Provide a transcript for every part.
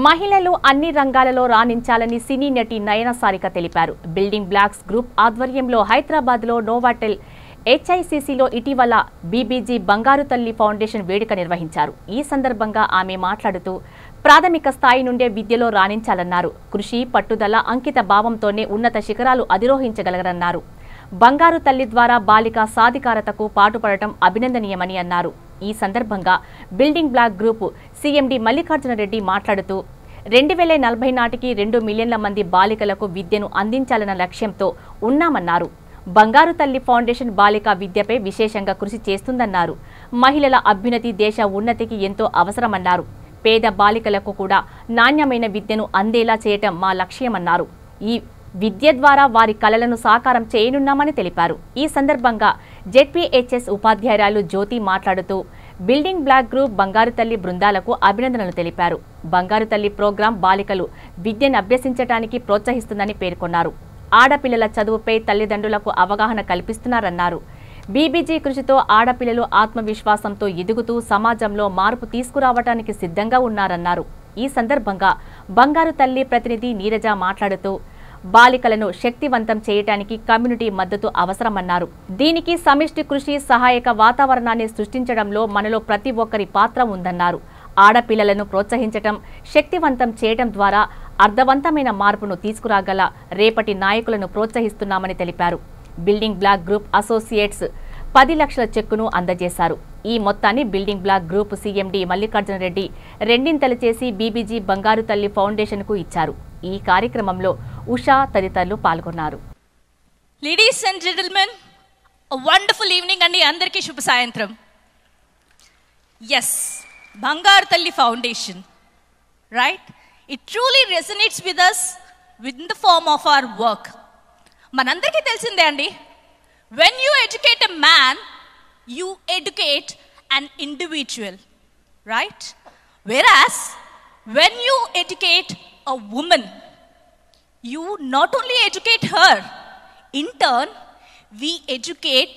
మహిళలు అన్ని రంగాలలో రాణించాలని సినీ నటి నయన సారిక తెలిపారు. బిల్డింగ్ బ్లాక్స్ గ్రూప్ ఆధ్వర్యంలో హైదరాబాద్లో నోవాటెల్ హెచ్ఐసిసిలో ఇటీవల బీబీజీ బంగారు తల్లి ఫౌండేషన్ వేడుక నిర్వహించారు. ఈ సందర్భంగా ఆమె మాట్లాడుతూ ప్రాథమిక స్థాయి నుండే విద్యలో రాణించాలన్నారు. కృషి, పట్టుదల, అంకిత భావంతోనే ఉన్నత శిఖరాలు అధిరోహించగలరన్నారు. బంగారు తల్లి ద్వారా బాలికా సాధికారతకు పాటుపడటం అభినందనీయమని అన్నారు. ఈ సందర్భంగా building block group CMD Mallikarjuna Reddy మాట్లాడుతూ 2040 నాటికి 2 మిలియన్ల మంది బాలికలకు విద్యను అందించాలన్న లక్ష్యంతో ఉన్నామన్నారు. బంగారు తల్లి ఫౌండేషన్ బాలికా విద్యపై విశేషంగా కృషి చేస్తుందన్నారు. మహిళల అభ్యున్నతి దేశ ఉన్నతికి ఎంతో అవసరమన్నారు. పేద బాలికలకు కూడా నాణ్యమైన విద్యను అందేలా చేయటం మా లక్ష్యమన్నారు. ఈ విద్య ద్వారా వారి కలలను సాకారం చేయనున్నామని తెలిపారు. ఈ సందర్భంగా జెడ్పీహెచ్ఎస్ ఉపాధ్యాయురాలు జ్యోతి మాట్లాడుతూ బిల్డింగ్ బ్లాక్ గ్రూప్ బంగారు తల్లి బృందాలకు అభినందనలు తెలిపారు. బంగారు తల్లి ప్రోగ్రాం బాలికలు విద్యను అభ్యసించడానికి ప్రోత్సహిస్తుందని పేర్కొన్నారు. ఆడపిల్లల చదువుపై తల్లిదండ్రులకు అవగాహన కల్పిస్తున్నారన్నారు. బీబీజీ కృషితో ఆడపిల్లలు ఆత్మవిశ్వాసంతో ఎదుగుతూ సమాజంలో మార్పు తీసుకురావడానికి సిద్ధంగా ఉన్నారన్నారు. ఈ సందర్భంగా బంగారు తల్లి ప్రతినిధి నీరజ మాట్లాడుతూ బాలికలను శక్తివంతం చేయడానికి కమ్యూనిటీ మద్దతు అవసరమన్నారు. దీనికి సమిష్టి కృషి, సహాయక వాతావరణాన్ని సృష్టించడంలో మనలో ప్రతి ఒక్కరి పాత్ర ఉందన్నారు. ఆడపిల్లలను ప్రోత్సహించటం, శక్తివంతం చేయడం ద్వారా అర్థవంతమైన మార్పును తీసుకురాగల రేపటి నాయకులను ప్రోత్సహిస్తున్నామని తెలిపారు. బిల్డింగ్ బ్లాక్ గ్రూప్ అసోసియేట్స్ 10 లక్షల చెక్కును అందజేశారు. ఈ మొత్తాన్ని building block group CMD Mallikarjuna Reddy రెండింతలు చేసి బీబీజీ బంగారు తల్లి ఫౌండేషన్కు ఇచ్చారు. ఈ కార్యక్రమంలో ఉషా తదితరులు పాల్గొన్నారు. Ladies and gentlemen, wonderful evening అండి. అందరికీ శుభ సాయంత్రం. Yes, Bangaru Thalli foundation, right? It truly resonates with us within the form of our work. మనందరికీ తెలిసిందే అండి, when you educate a man, you educate an individual, right? Whereas when you educate a woman, you not only educate her, in turn we educate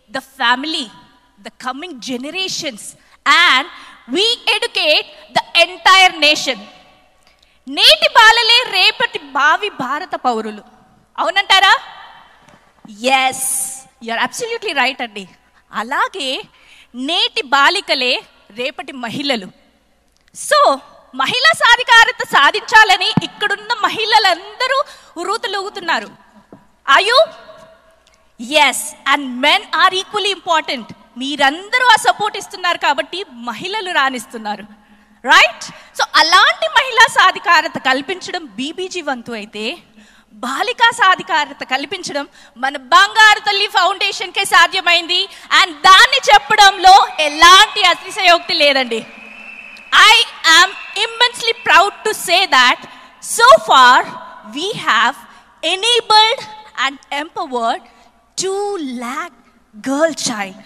the family, the coming generations, and we educate the entire nation. నేటి బాలలే రేపటి భావి భారత పౌరులు, అవునంటారా? Yes, you're absolutely right అండి. అలాగే నేటి బాలికలే రేపటి మహిళలు. సో మహిళా సాధికారత సాధించాలని ఇక్కడున్న మహిళలందరూ ఉరుతులుగుతున్నారు. ఆయు yes, and men are equally important. మీరందరూ ఆ సపోర్ట్ ఇస్తున్నారు కాబట్టి మహిళలు రాణిస్తున్నారు, రైట్? సో అలాంటి మహిళా సాధికారత కల్పించడం బీబీజీ వంతు అయితే, బాలికా సాధికారత కల్పించడం మన బంగారు తల్లి ఫౌండేషన్కే సాధ్యమైంది. అండ్ దాన్ని చెప్పడంలో ఎలాంటి అతిశయోక్తి లేదండి. I am immensely proud to say that so far we have enabled and empowered 2 lakh girl child.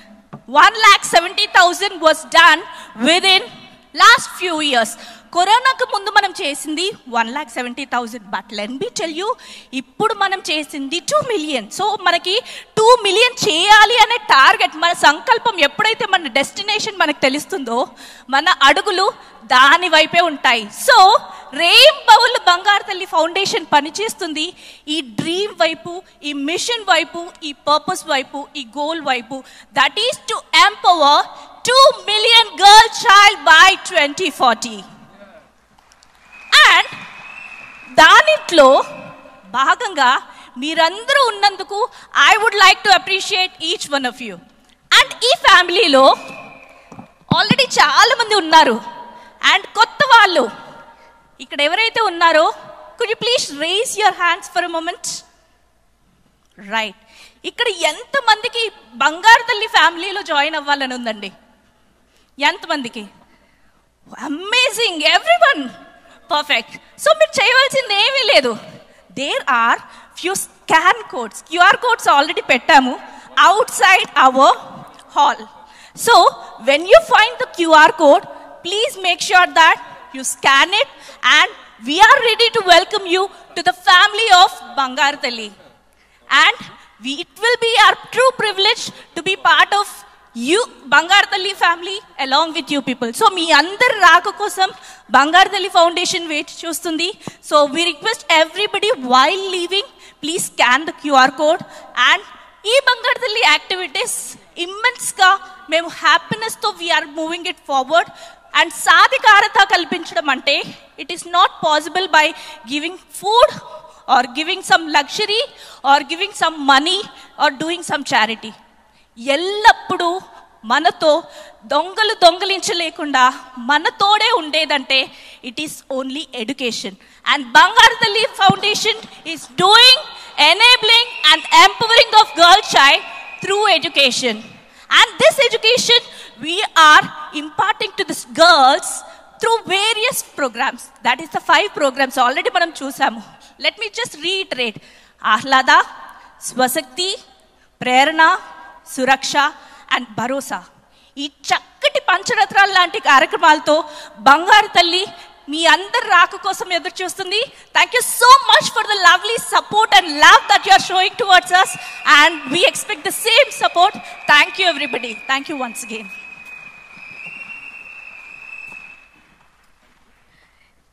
1,70,000 was done within last few years. కరోనాకు ముందు మనం చేసింది 1,70,000. But let me tell you, ఇప్పుడు మనం చేసింది 2 మిలియన్. సో మనకి 2 మిలియన్ చేయాలి అనే టార్గెట్, మన సంకల్పం ఎప్పుడైతే మన డెస్టినేషన్ మనకు తెలుస్తుందో మన అడుగులు దాని వైపే ఉంటాయి. సో రెయిన్బోల్ బంగారు తల్లి ఫౌండేషన్ పనిచేస్తుంది ఈ డ్రీమ్ వైపు, ఈ మిషన్ వైపు, ఈ పర్పస్ వైపు, ఈ గోల్ వైపు. That is to empower 2 million girl child by 2040. And దానిట్లో భాగంగా మీరందరూ ఉన్నందుకు I would like to appreciate each one of you. And ఈ ఫ్యామిలీలో ఆల్రెడీ చాలా మంది ఉన్నారు అండ్ కొత్త వాళ్ళు ఇక్కడ ఎవరైతే ఉన్నారో, could you please raise your hands for a moment? Right, ఇక్కడ ఎంతమందికి బంగారు తల్లి ఫ్యామిలీలో జాయిన్ అవ్వాలని ఉందండి? ఎంతమందికి? Amazing, everyone, perfect. సో మీరు చేయవలసింది ఏమీ లేదు. There are few scan codes, QR codes already పెట్టాము outside our hall. So when you find the QR code, please make sure that you scan it, and we are ready to welcome you to the family of Bangaru Talli. And it will be our true privilege to be part of you Bangar Talli family along with you people. So మీ అందరి రాక కోసం బంగారు Thalli foundation wait చూస్తుంది. So we request everybody while leaving please scan the QR code and ఈ బంగారు తల్లి activities immense గా మేము హ్యాపీనెస్ తో we are moving it forward. And సాధికారత కల్పించడం అంటే it is not possible by giving food or giving some luxury or giving some money or doing some charity. ఎల్లప్పుడూ మనతో దొంగలించలేకుండా మనతోడే ఉండేదంటే it is only education. And Bangaru Thalli foundation is doing enabling and empowering of girl child through education. And this education we are imparting to these girls through various programs. That is the 5 programs already manam chusamu. Let me just reiterate. Ahlada, Swasakti, Prerana, Suraksha and Bharosa. ఈ చక్కటి పంచరత్నాల లాంటి కార్యక్రమాలతో బంగారు తల్లి మీ అందరి రాక కోసం ఎదురు చూస్తుంది. Thank you so much for the lovely support and love that you are showing towards us and we expect the same support. Thank you everybody. Thank you once again.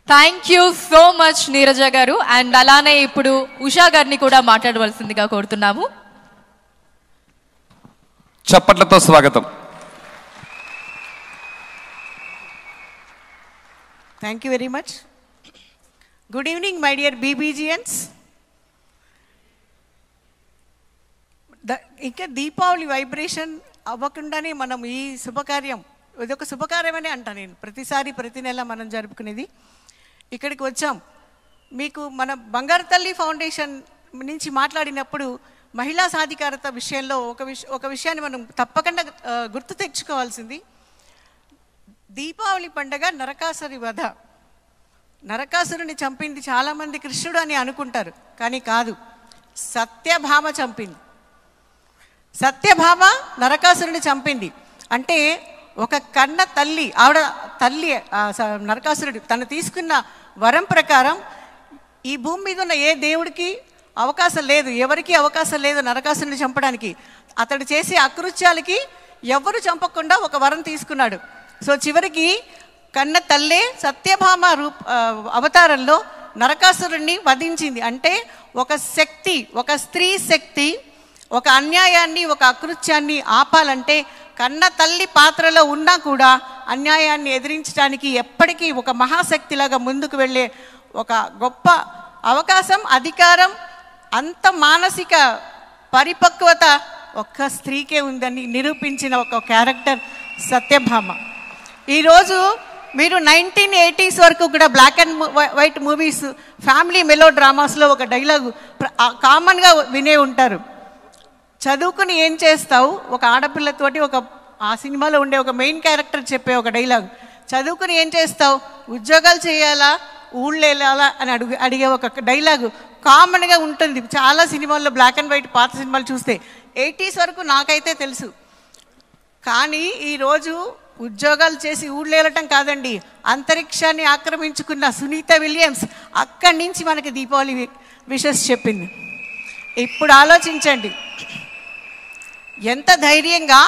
Thank you so much Neeraja గారు. And అలానే ఇప్పుడు ఉషా గారిని కూడా మాట్లాడవలసిందిగా కోరుతున్నాము. చప్పట్లతో స్వాగతం. Thank you very much. Good evening, my dear BBGNs. ఇంకా దీపావళి వైబ్రేషన్ అవ్వకుండానే మనం ఈ శుభకార్యం, ఇదొక శుభకార్యమనే అంటా నేను. ప్రతి నెల మనం జరుపుకునేది. ఇక్కడికి వచ్చాం. మీకు మన బంగారు తల్లి ఫౌండేషన్ నుంచి మాట్లాడినప్పుడు మహిళా సాధికారత విషయంలో ఒక విషయాన్ని మనం తప్పకుండా గుర్తు తెచ్చుకోవాల్సింది. దీపావళి పండగ నరకాసురి వధ. నరకాసురుని చంపింది చాలామంది కృష్ణుడు అని అనుకుంటారు, కానీ కాదు, సత్యభామ చంపింది. సత్యభామ నరకాసురుని చంపింది. అంటే ఒక కన్న తల్లి, ఆవిడ తల్లి నరకాసురుడు తను తీసుకున్న వరం ప్రకారం ఈ భూమి మీద ఉన్న ఏ దేవుడికి అవకాశం లేదు, ఎవరికి అవకాశం లేదు నరకాసురుని చంపడానికి. అతడు చేసే అకృత్యాలకి ఎవరు చంపకుండా ఒక వరం తీసుకున్నాడు. సో చివరికి కన్న తల్లే సత్యభామ అవతారంలో నరకాసురుణ్ణి వధించింది. అంటే ఒక శక్తి, ఒక స్త్రీ శక్తి ఒక అన్యాయాన్ని, ఒక అకృత్యాన్ని ఆపాలంటే కన్న తల్లి పాత్రలో ఉన్నా కూడా అన్యాయాన్ని ఎదిరించడానికి ఎప్పటికీ ఒక మహాశక్తిలాగా ముందుకు వెళ్ళే ఒక గొప్ప అవకాశం, అధికారం, అంత మానసిక పరిపక్వత ఒక్క స్త్రీకే ఉందని నిరూపించిన ఒక క్యారెక్టర్ సత్యభామ. ఈరోజు మీరు 1980s వరకు కూడా black and white movies, family మెలో డ్రామాస్లో ఒక డైలాగు కామన్గా వినే ఉంటారు. చదువుకుని ఏం చేస్తావు, ఒక ఆడపిల్లతోటి ఆ సినిమాలో ఉండే ఒక మెయిన్ క్యారెక్టర్ చెప్పే ఒక డైలాగ్, చదువుకుని ఏం చేస్తావు, ఉద్యోగాలు చేయాలా, ఊళ్ళో వెళ్ళాలా అని అడిగే ఒక డైలాగు కామన్గా ఉంటుంది చాలా సినిమాల్లో. బ్లాక్ అండ్ వైట్ పాత సినిమాలు చూస్తే 80s వరకు నాకైతే తెలుసు. కానీ ఈరోజు ఉద్యోగాలు చేసి ఊళ్ళో వెళ్ళటం కాదండి, అంతరిక్షాన్ని ఆక్రమించుకున్న సునీత విలియమ్స్ అక్కడి నుంచి మనకి దీపావళి విషెస్ చెప్పింది. ఇప్పుడు ఆలోచించండి ఎంత ధైర్యంగా